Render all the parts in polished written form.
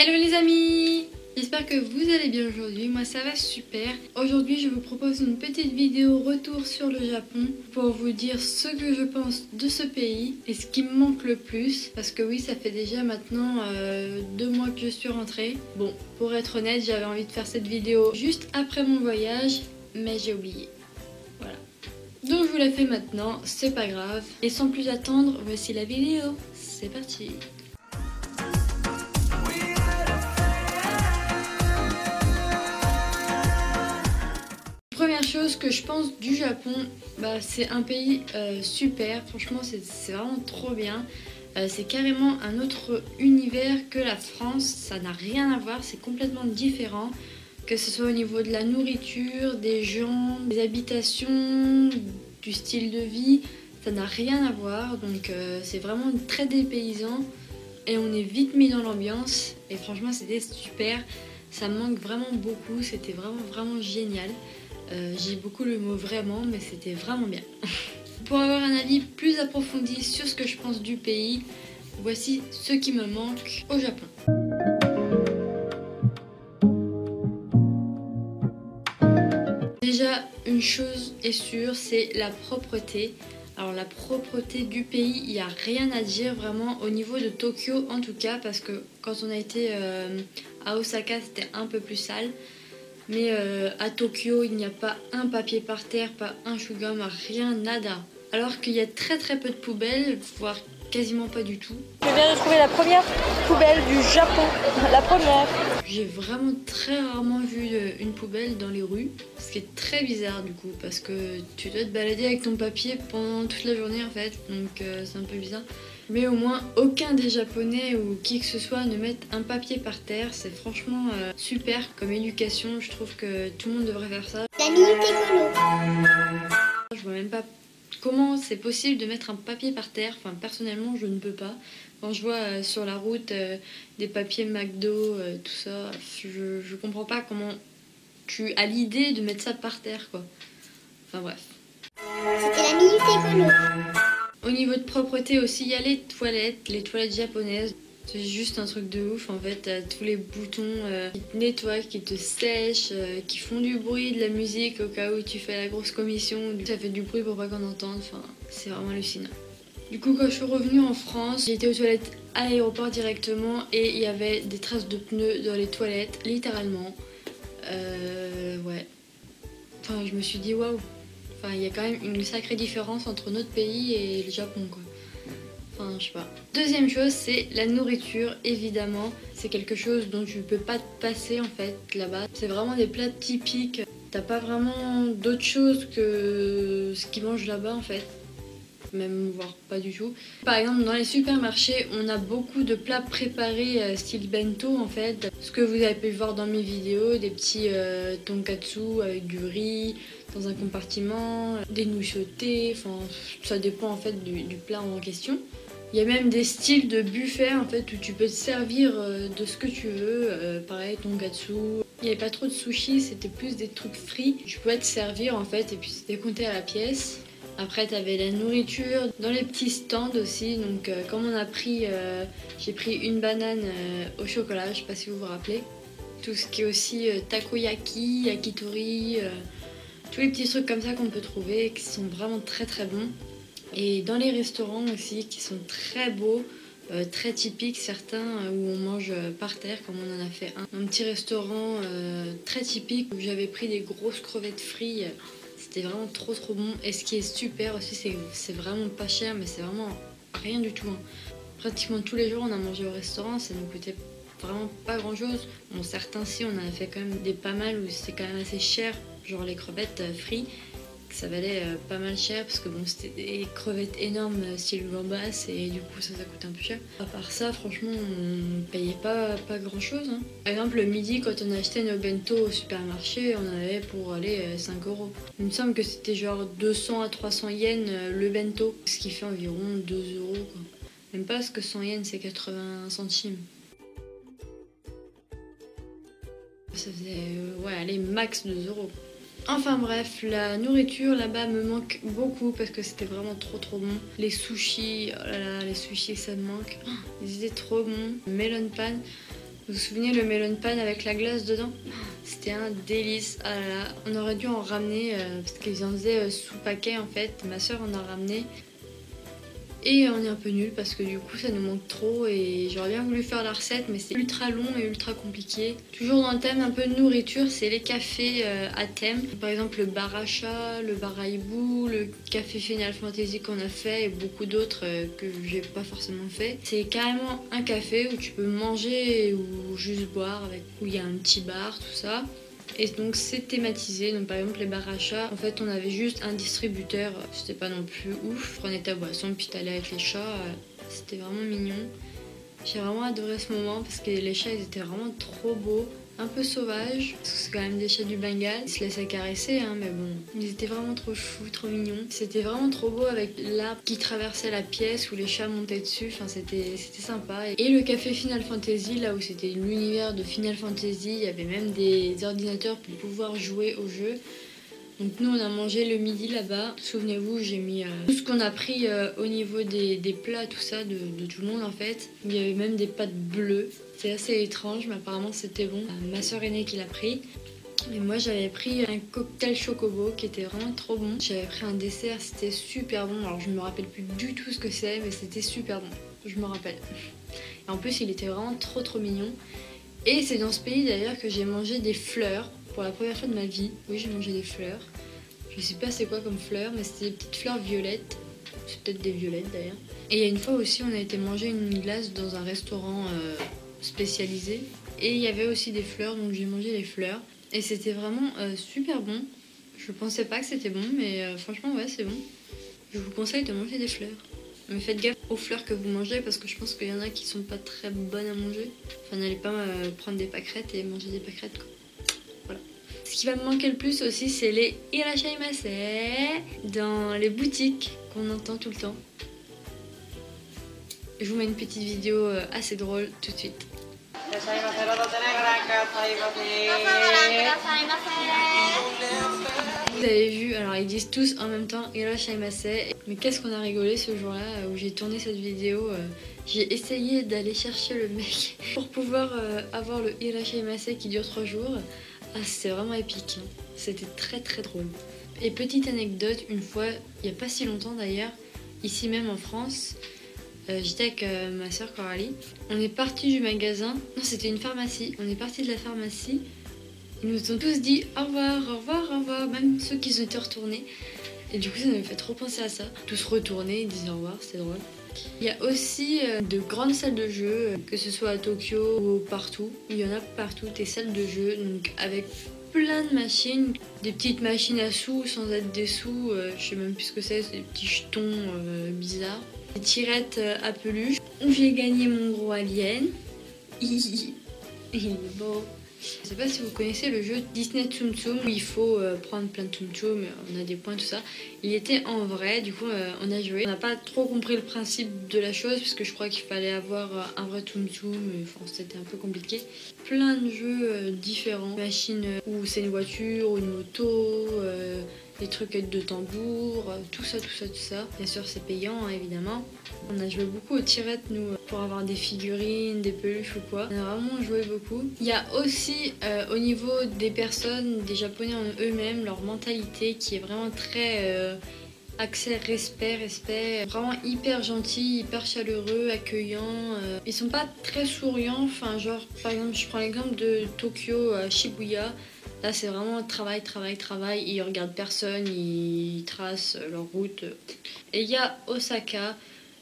Hello les amis, j'espère que vous allez bien aujourd'hui, moi ça va super. Aujourd'hui je vous propose une petite vidéo retour sur le Japon pour vous dire ce que je pense de ce pays et ce qui me manque le plus. Parce que oui, ça fait déjà maintenant 2 mois que je suis rentrée. Bon, pour être honnête, j'avais envie de faire cette vidéo juste après mon voyage, mais j'ai oublié. Voilà. Donc je vous la fais maintenant, c'est pas grave. Et sans plus attendre, voici la vidéo, c'est parti. Première chose que je pense du Japon, c'est un pays super, franchement c'est vraiment trop bien. C'est carrément un autre univers que la France, ça n'a rien à voir, c'est complètement différent. Que ce soit au niveau de la nourriture, des gens, des habitations, du style de vie, ça n'a rien à voir. Donc c'est vraiment très dépaysant et on est vite mis dans l'ambiance. Et franchement c'était super, ça me manque vraiment beaucoup, c'était vraiment génial. J'ai beaucoup le mot vraiment, mais c'était vraiment bien. Pour avoir un avis plus approfondi sur ce que je pense du pays, voici ce qui me manque au Japon. Déjà, une chose est sûre, c'est la propreté. Alors la propreté du pays, il n'y a rien à dire vraiment au niveau de Tokyo en tout cas, parce que quand on a été à Osaka, c'était un peu plus sale. Mais à Tokyo, il n'y a pas un papier par terre, pas un chewing-gum, rien, nada. Alors qu'il y a très peu de poubelles, voire quasiment pas du tout. Je viens de trouver la première poubelle du Japon, la première. J'ai vraiment très rarement vu une poubelle dans les rues, ce qui est très bizarre du coup, parce que tu dois te balader avec ton papier pendant toute la journée en fait, donc c'est un peu bizarre. Mais au moins, aucun des Japonais ou qui que ce soit ne mette un papier par terre. C'est franchement super comme éducation. Je trouve que tout le monde devrait faire ça. La minute écolo. Je vois même pas comment c'est possible de mettre un papier par terre. Enfin, personnellement, je ne peux pas. Quand je vois sur la route des papiers McDo, tout ça, je comprends pas comment tu as l'idée de mettre ça par terre, quoi. Enfin bref. C'était la minute écolo. Au niveau de propreté aussi, il y a les toilettes japonaises. C'est juste un truc de ouf en fait, t'as tous les boutons qui te nettoient, qui te sèchent, qui font du bruit, de la musique au cas où tu fais la grosse commission, ça fait du bruit pour pas qu'on entende, enfin c'est vraiment hallucinant. Du coup quand je suis revenue en France, j'ai été aux toilettes à l'aéroport directement et il y avait des traces de pneus dans les toilettes, littéralement. Ouais. Enfin je me suis dit waouh. Enfin, il y a quand même une sacrée différence entre notre pays et le Japon, quoi. Enfin, je sais pas. Deuxième chose, c'est la nourriture, évidemment. C'est quelque chose dont tu peux pas te passer, en fait, là-bas. C'est vraiment des plats typiques. T'as pas vraiment d'autre chose que ce qu'ils mangent là-bas, en fait. Même, voire pas du tout. Par exemple, dans les supermarchés, on a beaucoup de plats préparés style bento, en fait. Ce que vous avez pu voir dans mes vidéos, des petits tonkatsu avec du riz dans un compartiment, des nouilles sautées, enfin ça dépend en fait du plat en question. Il y a même des styles de buffet en fait où tu peux te servir de ce que tu veux, pareil tonkatsu. Il n'y avait pas trop de sushi, c'était plus des trucs frits. Tu pouvais te servir en fait et puis c'était compté à la pièce. Après t'avais la nourriture dans les petits stands aussi, donc comme on a pris, j'ai pris une banane au chocolat, je sais pas si vous vous rappelez. Tout ce qui est aussi takoyaki, yakitori, tous les petits trucs comme ça qu'on peut trouver qui sont vraiment très bons. Et dans les restaurants aussi qui sont très beaux, très typiques certains où on mange par terre comme on en a fait un petit restaurant très typique où j'avais pris des grosses crevettes frites. C'était vraiment trop bon et ce qui est super aussi c'est vraiment pas cher mais c'est vraiment rien du tout. Pratiquement tous les jours on a mangé au restaurant, ça nous coûtait vraiment pas grand chose. Bon certains si on en a fait quand même des pas mal où c'était quand même assez cher. Genre les crevettes frites, ça valait pas mal cher parce que bon c'était des crevettes énormes style gambas et du coup ça coûtait un peu cher. À part ça franchement on payait pas grand chose. Par exemple le midi quand on achetait nos bento au supermarché on en avait pour aller 5 €. Il me semble que c'était genre 200 à 300 yens le bento, ce qui fait environ 2 € quoi. Même pas parce que 100 yens c'est 80 centimes. Ça faisait ouais allez max 2 €. Enfin bref, la nourriture là-bas me manque beaucoup parce que c'était vraiment trop bon. Les sushis, oh là là, les sushis ça me manque. Ils étaient trop bons. Melon pan, Vous vous souvenez le melon pan avec la glace dedans? C'était un délice. Ah là là, on aurait dû en ramener parce qu'ils en faisaient sous paquet en fait. Ma soeur en a ramené. Et on est un peu nul parce que du coup ça nous manque trop et j'aurais bien voulu faire la recette mais c'est ultra long et ultra compliqué. Toujours dans le thème un peu de nourriture, c'est les cafés à thème. Par exemple le bar Acha, le bar Aibou, le café Final Fantasy qu'on a fait et beaucoup d'autres que j'ai pas forcément fait. C'est carrément un café où tu peux manger ou juste boire avec où il y a un petit bar, tout ça. Et donc c'est thématisé, donc par exemple les bars achats, en fait on avait juste un distributeur, c'était pas non plus ouf, tu prenais ta boisson puis t'allais avec les chats, c'était vraiment mignon. J'ai vraiment adoré ce moment parce que les chats ils étaient vraiment trop beaux, un peu sauvages, parce que c'est quand même des chats du Bengale, ils se laissaient caresser hein, mais bon, ils étaient vraiment trop choux, trop mignons. C'était vraiment trop beau avec l'arbre qui traversait la pièce où les chats montaient dessus, enfin c'était sympa. Et le café Final Fantasy, là où c'était l'univers de Final Fantasy, il y avait même des ordinateurs pour pouvoir jouer au jeu. Donc nous on a mangé le midi là-bas. Souvenez-vous, j'ai mis tout ce qu'on a pris au niveau des plats, tout ça, de tout le monde en fait. Il y avait même des pâtes bleues. C'est assez étrange, mais apparemment c'était bon. Ma soeur aînée qui l'a pris. Et moi j'avais pris un cocktail chocobo qui était vraiment trop bon. J'avais pris un dessert, c'était super bon. Alors je me rappelle plus du tout ce que c'est, mais c'était super bon. Je me rappelle. Et en plus il était vraiment trop mignon. Et c'est dans ce pays d'ailleurs que j'ai mangé des fleurs. Pour la première fois de ma vie, oui j'ai mangé des fleurs. Je sais pas c'est quoi comme fleurs, mais c'était des petites fleurs violettes. C'est peut-être des violettes d'ailleurs. Et il y a une fois aussi on a été manger une glace dans un restaurant spécialisé. Et il y avait aussi des fleurs, donc j'ai mangé les fleurs. Et c'était vraiment super bon. Je pensais pas que c'était bon, mais franchement ouais c'est bon. Je vous conseille de manger des fleurs. Mais faites gaffe aux fleurs que vous mangez parce que je pense qu'il y en a qui sont pas très bonnes à manger. Enfin n'allez pas prendre des pâquerettes et manger des pâquerettes quoi. Voilà. Ce qui va me manquer le plus aussi, c'est les irashaimase dans les boutiques qu'on entend tout le temps. Je vous mets une petite vidéo assez drôle tout de suite. Vous avez vu, alors ils disent tous en même temps irashaimase. Mais qu'est-ce qu'on a rigolé ce jour-là où j'ai tourné cette vidéo. J'ai essayé d'aller chercher le mec pour pouvoir avoir le irashaimase qui dure 3 jours. Ah, c'était vraiment épique, hein. C'était très drôle. Et petite anecdote, une fois, il n'y a pas si longtemps d'ailleurs, ici même en France, j'étais avec ma soeur Coralie. On est parti du magasin, non c'était une pharmacie, on est parti de la pharmacie. Ils nous ont tous dit au revoir, au revoir, au revoir, même ceux qui ont été retournés. Et du coup ça m'avait fait trop penser à ça. Tous retournés, ils disaient au revoir, c'était drôle. Il y a aussi de grandes salles de jeux, que ce soit à Tokyo ou partout. Il y en a partout, des salles de jeux, donc avec plein de machines. Des petites machines à sous sans être des sous, je sais même plus ce que c'est des petits jetons bizarres. Des tirettes à peluche, où j'ai gagné mon gros alien. Il est beau. Je sais pas si vous connaissez le jeu Disney Tsum Tsum où il faut prendre plein de Tsum Tsum, on a des points, tout ça. Il était en vrai, du coup on a joué. On n'a pas trop compris le principe de la chose parce que je crois qu'il fallait avoir un vrai Tsum Tsum, enfin, c'était un peu compliqué. Plein de jeux différents, machines où c'est une voiture ou une moto, des trucs de tambour, tout ça. Bien sûr c'est payant hein, évidemment. On a joué beaucoup aux tirettes nous pour avoir des figurines, des peluches ou quoi. On a vraiment joué beaucoup. Il y a aussi au niveau des personnes, des Japonais en eux-mêmes, leur mentalité qui est vraiment très axée respect, vraiment hyper gentils, hyper chaleureux, accueillants. Ils sont pas très souriants, enfin genre par exemple je prends l'exemple de Tokyo à Shibuya. Là, c'est vraiment travail. Ils regardent personne, ils tracent leur route. Et il y a Osaka.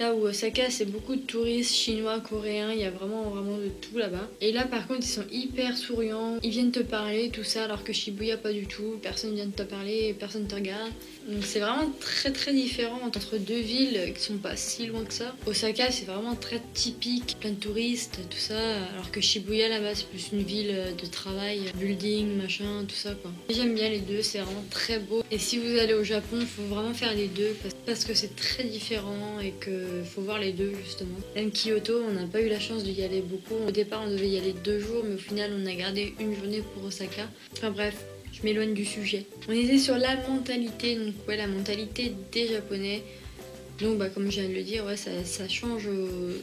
Là où Osaka, c'est beaucoup de touristes chinois, coréens. Il y a vraiment de tout là-bas. Et là, par contre, ils sont hyper souriants. Ils viennent te parler, tout ça. Alors que Shibuya, pas du tout. Personne vient te parler, personne te regarde. Donc c'est vraiment très différent entre deux villes qui sont pas si loin que ça. Osaka c'est vraiment très typique, plein de touristes, tout ça, alors que Shibuya là-bas c'est plus une ville de travail, building, machin, tout ça quoi. J'aime bien les deux, c'est vraiment très beau. Et si vous allez au Japon, il faut vraiment faire les deux parce que c'est très différent et que faut voir les deux justement. Même Kyoto, on n'a pas eu la chance d'y aller beaucoup. Au départ on devait y aller 2 jours, mais au final on a gardé une journée pour Osaka. Enfin bref. Je m'éloigne du sujet. On était sur la mentalité, donc ouais, la mentalité des Japonais. Donc bah, comme je viens de le dire, ouais, ça change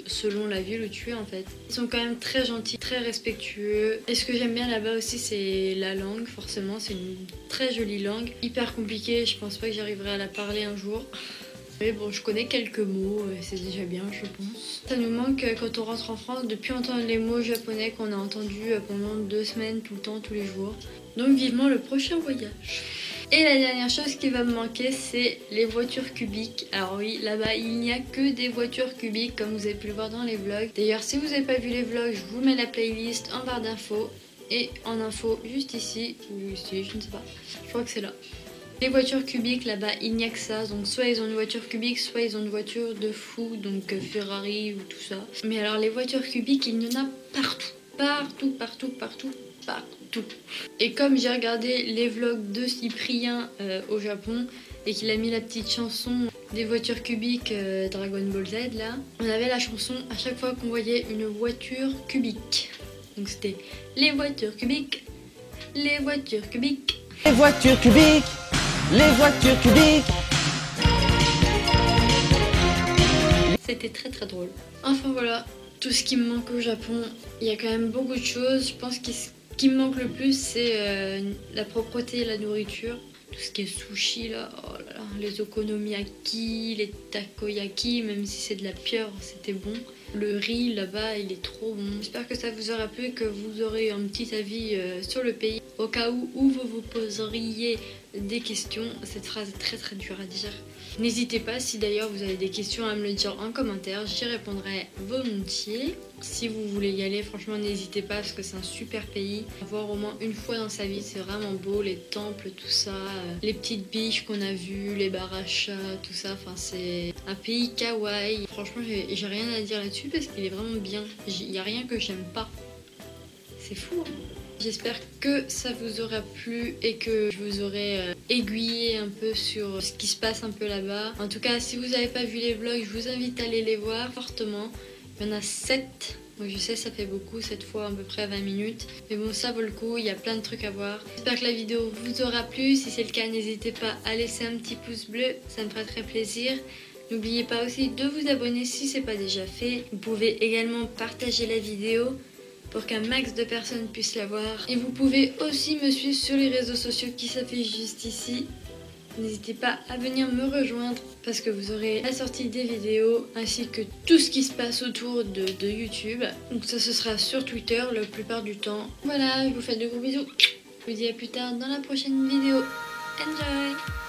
selon la ville où tu es en fait. Ils sont quand même très gentils, très respectueux. Et ce que j'aime bien là-bas aussi, c'est la langue, forcément. C'est une très jolie langue. Hyper compliquée, je pense pas que j'arriverai à la parler un jour. Mais bon, je connais quelques mots, c'est déjà bien, je pense. Ça nous manque quand on rentre en France de plus entendre les mots japonais qu'on a entendus pendant 2 semaines, tout le temps, tous les jours. Donc vivement le prochain voyage. Et la dernière chose qui va me manquer, c'est les voitures cubiques. Alors oui, là-bas, il n'y a que des voitures cubiques, comme vous avez pu le voir dans les vlogs. D'ailleurs, si vous n'avez pas vu les vlogs, je vous mets la playlist en barre d'infos. Et en info, juste ici, ou ici, je ne sais pas. Je crois que c'est là. Les voitures cubiques, là-bas, il n'y a que ça. Donc soit ils ont une voiture cubique, soit ils ont une voiture de fou, donc Ferrari ou tout ça. Mais alors les voitures cubiques, il y en a partout. Partout, partout, partout, partout. Et comme j'ai regardé les vlogs de Cyprien au Japon et qu'il a mis la petite chanson des voitures cubiques Dragon Ball Z là, on avait la chanson à chaque fois qu'on voyait une voiture cubique. Donc c'était les voitures cubiques, les voitures cubiques. Les voitures cubiques, les voitures cubiques. C'était très très drôle. Enfin voilà, tout ce qui me manque au Japon, il y a quand même beaucoup de choses. Je pense que ce qui me manque le plus, c'est la propreté et la nourriture. Tout ce qui est sushi là, oh là là, les okonomiyaki, les takoyaki, même si c'est de la pieuvre, c'était bon. Le riz là-bas, il est trop bon. J'espère que ça vous aura plu et que vous aurez un petit avis sur le pays. Au cas où vous vous poseriez des questions, cette phrase est très très dure à dire. N'hésitez pas, si d'ailleurs vous avez des questions, à me le dire en commentaire, j'y répondrai volontiers. Si vous voulez y aller, franchement n'hésitez pas parce que c'est un super pays. À voir au moins une fois dans sa vie, c'est vraiment beau, les temples, tout ça, les petites biches qu'on a vues, les baracha, tout ça, enfin c'est un pays kawaii. Franchement j'ai rien à dire là-dessus parce qu'il est vraiment bien, il n'y a rien que j'aime pas. C'est fou hein. J'espère que ça vous aura plu et que je vous aurai aiguillé un peu sur ce qui se passe un peu là-bas. En tout cas, si vous n'avez pas vu les vlogs, je vous invite à aller les voir fortement. Il y en a 7. Donc je sais, ça fait beaucoup, 7 fois à peu près 20 minutes. Mais bon, ça vaut le coup, il y a plein de trucs à voir. J'espère que la vidéo vous aura plu. Si c'est le cas, n'hésitez pas à laisser un petit pouce bleu, ça me ferait très plaisir. N'oubliez pas aussi de vous abonner si ce n'est pas déjà fait. Vous pouvez également partager la vidéo pour qu'un max de personnes puissent la voir. Et vous pouvez aussi me suivre sur les réseaux sociaux qui s'affichent juste ici. N'hésitez pas à venir me rejoindre parce que vous aurez la sortie des vidéos ainsi que tout ce qui se passe autour de YouTube. Donc ça ce sera sur Twitter la plupart du temps. Voilà, je vous fais de gros bisous. Je vous dis à plus tard dans la prochaine vidéo. Enjoy!